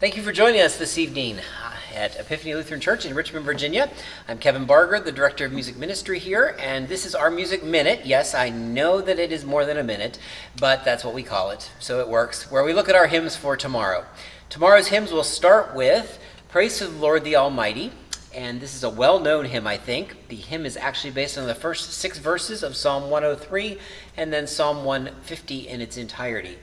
Thank you for joining us this evening at Epiphany Lutheran Church in Richmond, Virginia. I'm Kevin Barger, the Director of Music Ministry here, and this is our Music Minute. Yes, I know that it is more than a minute, but that's what we call it, so it works, where we look at our hymns for tomorrow. Tomorrow's hymns will start with Praise to the Lord the Almighty, and this is a well-known hymn, I think. The hymn is actually based on the first 6 verses of Psalm 103 and then Psalm 150 in its entirety.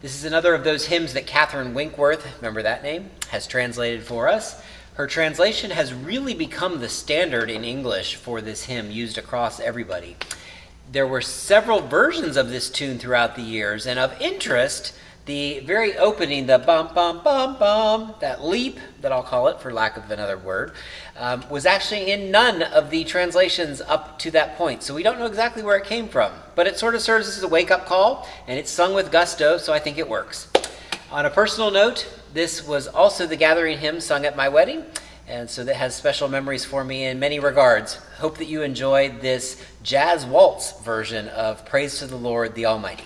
This is another of those hymns that Catherine Winkworth, remember that name, has translated for us. Her translation has really become the standard in English for this hymn, used across everybody. There were several versions of this tune throughout the years, and of interest, the very opening, the bum, bum, bum, bum, that leap, that I'll call it for lack of another word, was actually in none of the translations up to that point. So we don't know exactly where it came from, but it sort of serves as a wake-up call, and it's sung with gusto, so I think it works. On a personal note, this was also the gathering hymn sung at my wedding, and so that has special memories for me in many regards. Hope that you enjoyed this jazz waltz version of Praise to the Lord the Almighty.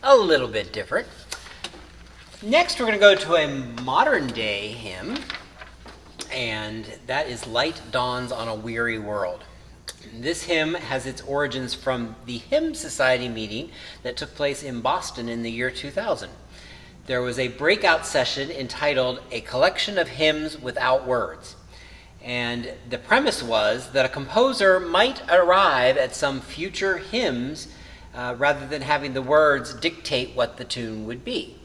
A little bit different. Next, we're going to go to a modern day hymn, and that is Light Dawns on a Weary World. This hymn has its origins from the Hymn Society meeting that took place in Boston in the year 2000. There was a breakout session entitled A Collection of Hymns Without Words. And the premise was that a composer might arrive at some future hymns rather than having the words dictate what the tune would be.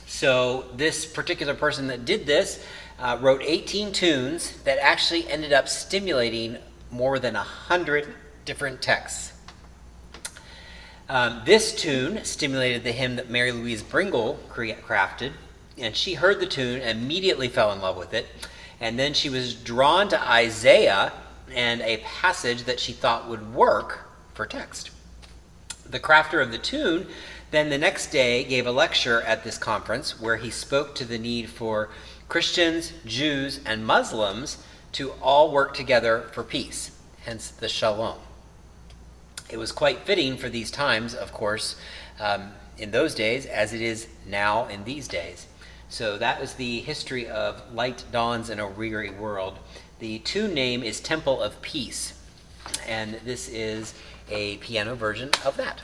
So this particular person that did this wrote 18 tunes that actually ended up stimulating more than 100 different texts. This tune stimulated the hymn that Mary Louise Bringle crafted, and she heard the tune and immediately fell in love with it. And then she was drawn to Isaiah and a passage that she thought would work for text. The crafter of the tune then the next day gave a lecture at this conference where he spoke to the need for Christians, Jews, and Muslims to all work together for peace, hence the shalom. It was quite fitting for these times, of course, in those days, as it is now in these days. So that was the history of Light Dawns in a Weary World. The tune name is Temple of Peace, and this is a piano version of that.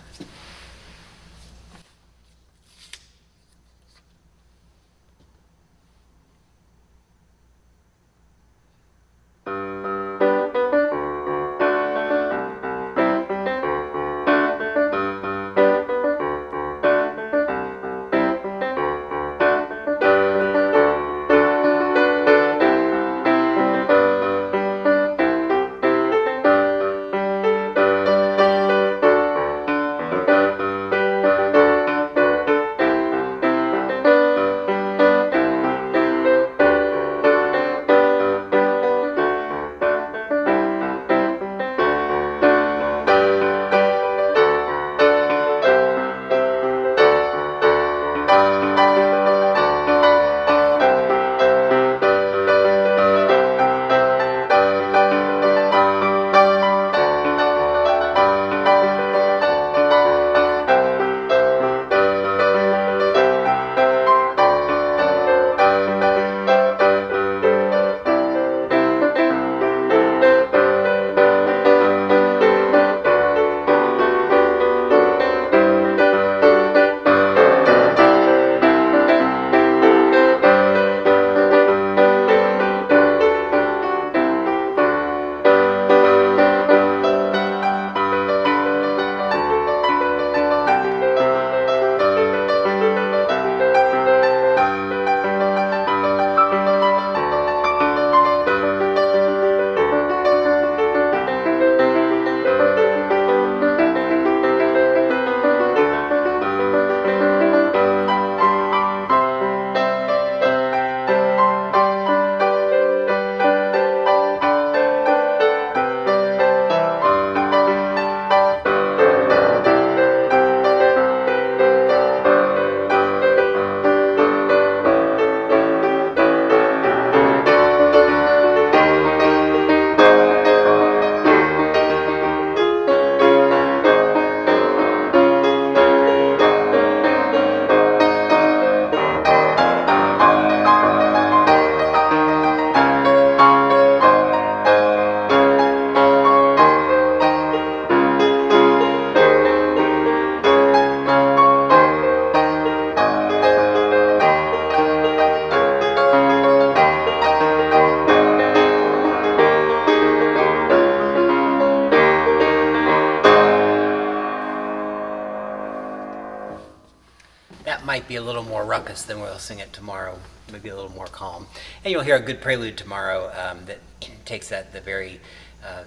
That might be a little more ruckus than we'll sing it tomorrow, maybe a little more calm. And you'll hear a good prelude tomorrow that takes that the very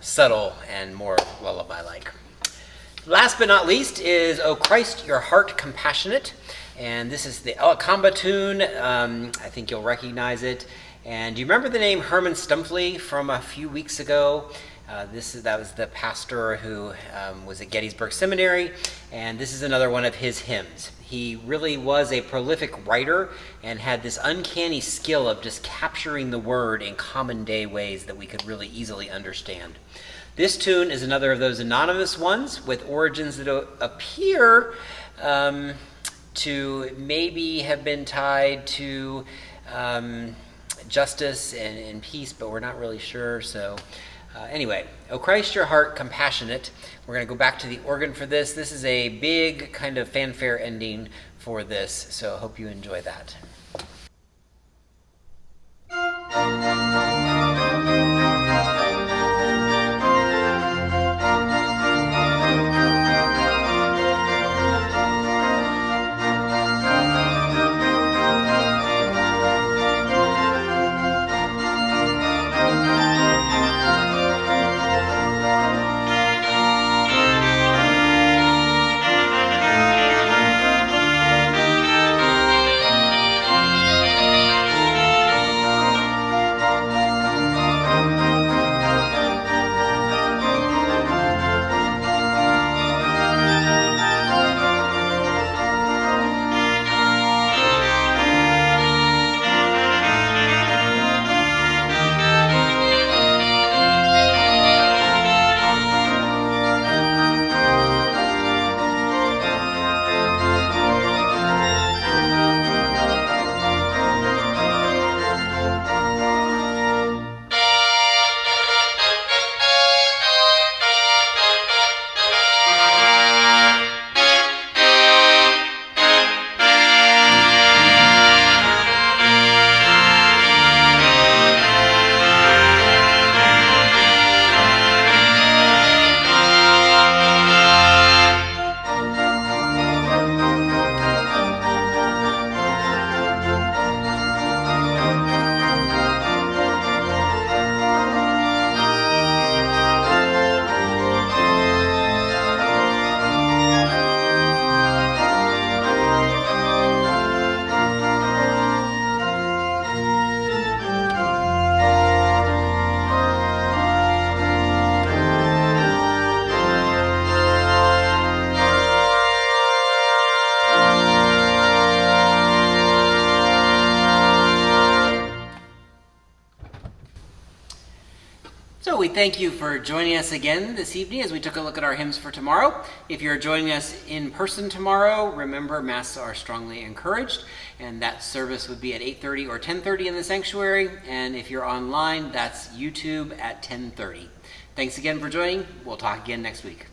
subtle and more lullaby-like. Last but not least is O Christ, Your Heart Compassionate. And this is the Alakamba tune. I think you'll recognize it. And do you remember the name Herman Stumpfli from a few weeks ago? That was the pastor who was at Gettysburg Seminary, and this is another one of his hymns. He really was a prolific writer and had this uncanny skill of just capturing the word in common day ways that we could really easily understand. This tune is another of those anonymous ones with origins that appear to maybe have been tied to justice and peace, but we're not really sure. So anyway, O Christ, Your Heart Compassionate. We're going to go back to the organ for this. This is a big kind of fanfare ending for this, so I hope you enjoy that. So we thank you for joining us again this evening as we took a look at our hymns for tomorrow. If you're joining us in person tomorrow, remember Mass are strongly encouraged, and that service would be at 8:30 or 10:30 in the sanctuary. And if you're online, that's YouTube at 10:30. Thanks again for joining. We'll talk again next week.